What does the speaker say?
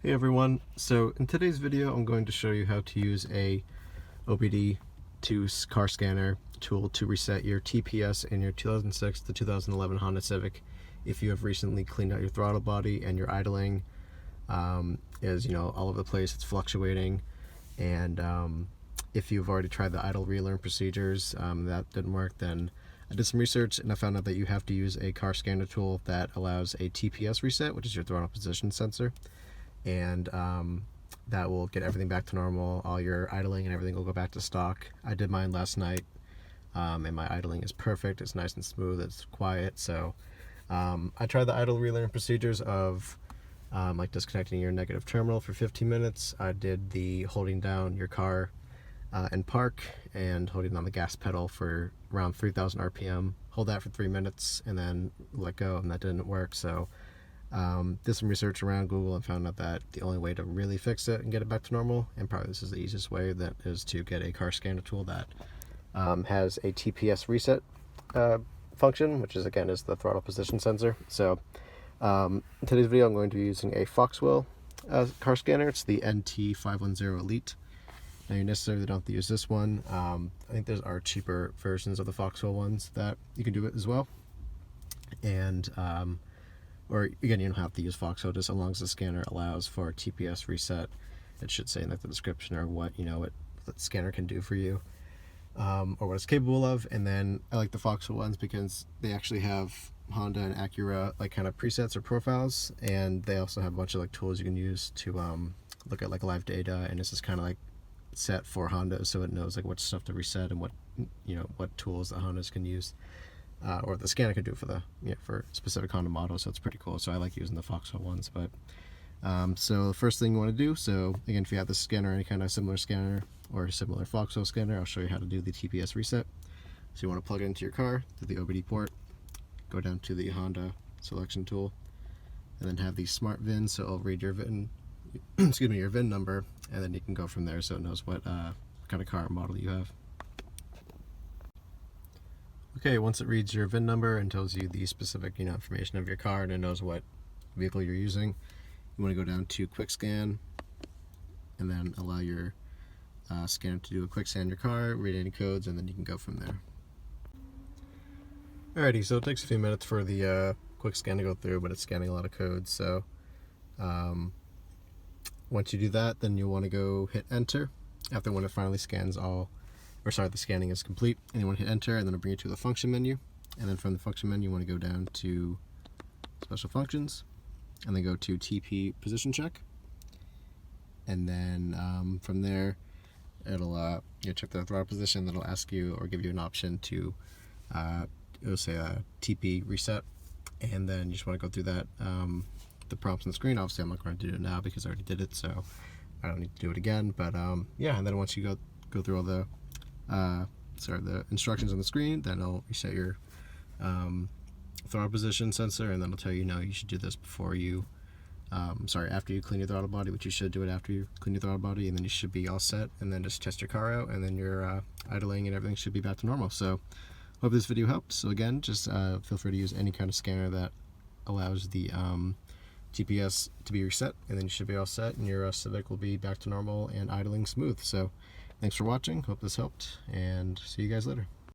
Hey everyone, so in today's video I'm going to show you how to use a OBD car scanner tool to reset your TPS in your 2006 to 2011 Honda Civic if you have recently cleaned out your throttle body and your idling is all over the place, it's fluctuating, and if you've already tried the idle relearn procedures that didn't work, then I did some research and I found out that you have to use a car scanner tool that allows a TPS reset, which is your throttle position sensor, and that will get everything back to normal. All your idling and everything will go back to stock. I did mine last night, and my idling is perfect. It's nice and smooth, it's quiet. So I tried the idle relearn procedures of like disconnecting your negative terminal for 15 minutes. I did the holding down your car in park and holding on the gas pedal for around 3,000 RPM. Hold that for 3 minutes and then let go, and that didn't work. So did some research around Google and found out that the only way to really fix it and get it back to normal, and probably this is the easiest way, that is to get a car scanner tool that has a TPS reset function, which is the throttle position sensor. So in today's video I'm going to be using a Foxwell car scanner. It's the NT510 Elite. Now you necessarily don't have to use this one. I think there are cheaper versions of the Foxwell ones that you can do it as well. And or again, you don't have to use Foxwell, just as long as the scanner allows for a TPS reset. It should say in the description or what what the scanner can do for you, or what it's capable of. And then I like the Foxwell ones because they actually have Honda and Acura kind of presets or profiles, and they also have a bunch of tools you can use to look at live data, and this is kind of set for Honda, so it knows what stuff to reset and what what tools that Hondas can use. Or the scanner could do for the for specific Honda models, so it's pretty cool. So I like using the Foxwell ones. But so the first thing you want to do, so again, if you have this scanner or any kind of similar scanner or a similar Foxwell scanner, I'll show you how to do the TPS reset. So you want to plug it into your car to the OBD port, go down to the Honda selection tool, and then have the smart VIN, so it'll read your VIN excuse me, your VIN number, and then you can go from there so it knows what kind of car model you have. Okay, once it reads your VIN number and tells you the specific information of your car, and it knows what vehicle you're using, you want to go down to quick scan and then allow your scanner to do a quick scan your car, read any codes, and then you can go from there. Alrighty, so it takes a few minutes for the quick scan to go through, but it's scanning a lot of codes. So once you do that, then you'll want to go hit enter after when it finally scans the scanning is complete, and you want to hit enter, and then it'll bring you to the function menu, and then from the function menu you want to go down to special functions and then go to TP position check, and then from there it'll check the throttle position. That'll ask you or give you an option to it'll say a TP reset, and then you just want to go through that the prompts on the screen. Obviously I'm not going to do it now because I already did it, so I don't need to do it again. But yeah, and then once you go through all the instructions on the screen, then it'll reset your throttle position sensor, and then it'll tell you you should do this before you after you clean your throttle body, which you should do it after you clean your throttle body, and then you should be all set, and then just test your car out, and then your idling and everything should be back to normal. So hope this video helped. So again, just feel free to use any kind of scanner that allows the GPS to be reset, and then you should be all set, and your Civic will be back to normal and idling smooth. So thanks for watching, hope this helped, and see you guys later.